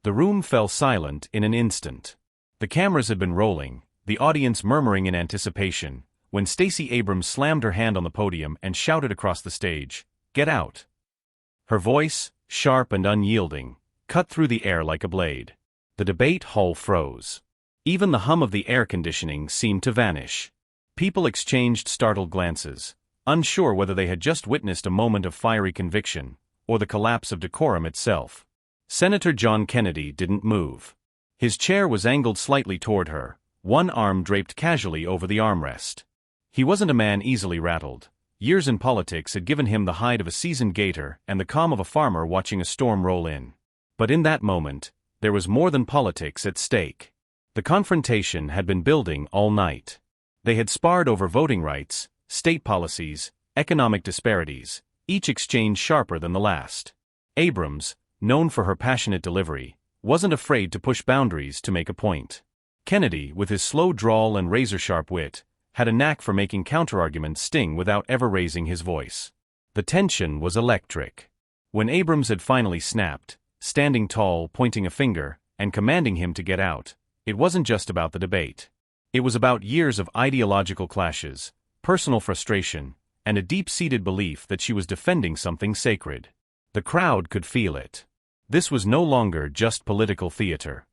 The room fell silent in an instant. The cameras had been rolling, the audience murmuring in anticipation, when Stacey Abrams slammed her hand on the podium and shouted across the stage, "Get out!" Her voice, sharp and unyielding, cut through the air like a blade. The debate hall froze. Even the hum of the air conditioning seemed to vanish. People exchanged startled glances, unsure whether they had just witnessed a moment of fiery conviction, or the collapse of decorum itself. Senator John Kennedy didn't move. His chair was angled slightly toward her, one arm draped casually over the armrest. He wasn't a man easily rattled. Years in politics had given him the hide of a seasoned gator and the calm of a farmer watching a storm roll in. But in that moment, there was more than politics at stake. The confrontation had been building all night. They had sparred over voting rights, state policies, economic disparities, each exchange sharper than the last. Abrams, known for her passionate delivery, wasn't afraid to push boundaries to make a point. Kennedy, with his slow drawl and razor-sharp wit, had a knack for making counterarguments sting without ever raising his voice. The tension was electric. When Abrams had finally snapped, standing tall, pointing a finger, and commanding him to get out, it wasn't just about the debate. It was about years of ideological clashes, personal frustration, and a deep-seated belief that she was defending something sacred. The crowd could feel it. This was no longer just political theater.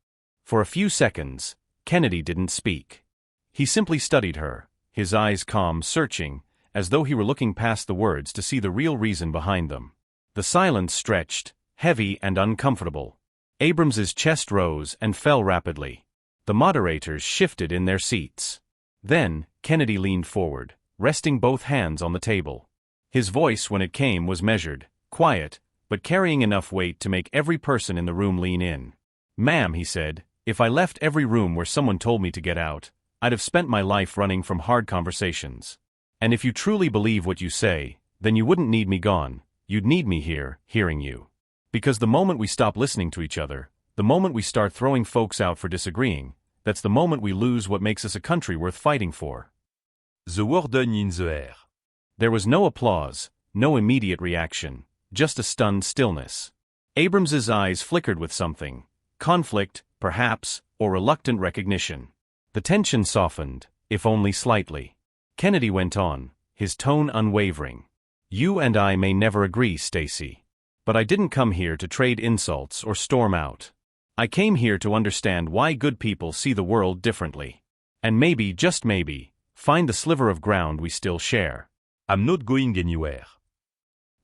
For a few seconds, Kennedy didn't speak. He simply studied her, his eyes calm, searching, as though he were looking past the words to see the real reason behind them. The silence stretched, heavy and uncomfortable. Abrams's chest rose and fell rapidly. The moderators shifted in their seats. Then, Kennedy leaned forward, resting both hands on the table. His voice, when it came, was measured, quiet, but carrying enough weight to make every person in the room lean in. "Ma'am," he said, "if I left every room where someone told me to get out, I'd have spent my life running from hard conversations. And if you truly believe what you say, then you wouldn't need me gone, you'd need me here, hearing you. Because the moment we stop listening to each other, the moment we start throwing folks out for disagreeing, that's the moment we lose what makes us a country worth fighting for." The warden in the air. There was no applause, no immediate reaction, just a stunned stillness. Abrams's eyes flickered with something, conflict, perhaps, or reluctant recognition. The tension softened, if only slightly. Kennedy went on, his tone unwavering. "You and I may never agree, Stacey. But I didn't come here to trade insults or storm out. I came here to understand why good people see the world differently. And maybe, just maybe, find the sliver of ground we still share." "I'm not going anywhere."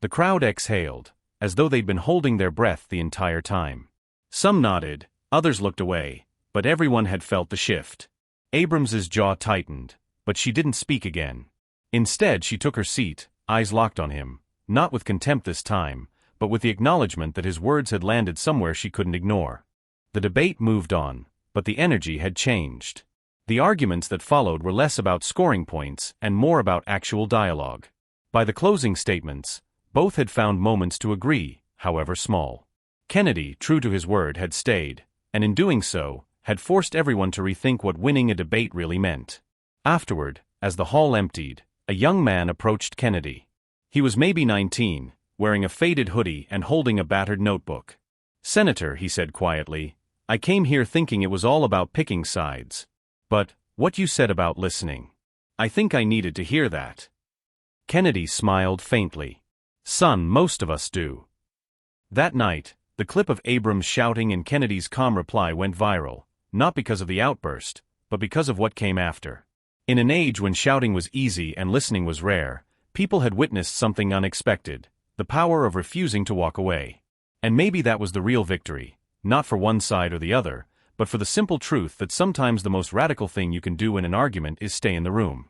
The crowd exhaled, as though they'd been holding their breath the entire time. Some nodded, others looked away, but everyone had felt the shift. Abrams's jaw tightened, but she didn't speak again. Instead, she took her seat, eyes locked on him, not with contempt this time, but with the acknowledgement that his words had landed somewhere she couldn't ignore. The debate moved on, but the energy had changed. The arguments that followed were less about scoring points and more about actual dialogue. By the closing statements, both had found moments to agree, however small. Kennedy, true to his word, had stayed, and in doing so, had forced everyone to rethink what winning a debate really meant. Afterward, as the hall emptied, a young man approached Kennedy. He was maybe 19, wearing a faded hoodie and holding a battered notebook. "Senator," he said quietly, "I came here thinking it was all about picking sides. But, what you said about listening. I think I needed to hear that." Kennedy smiled faintly. "Son, most of us do." That night, the clip of Abrams shouting and Kennedy's calm reply went viral, not because of the outburst, but because of what came after. In an age when shouting was easy and listening was rare, people had witnessed something unexpected, the power of refusing to walk away. And maybe that was the real victory, not for one side or the other, but for the simple truth that sometimes the most radical thing you can do in an argument is stay in the room.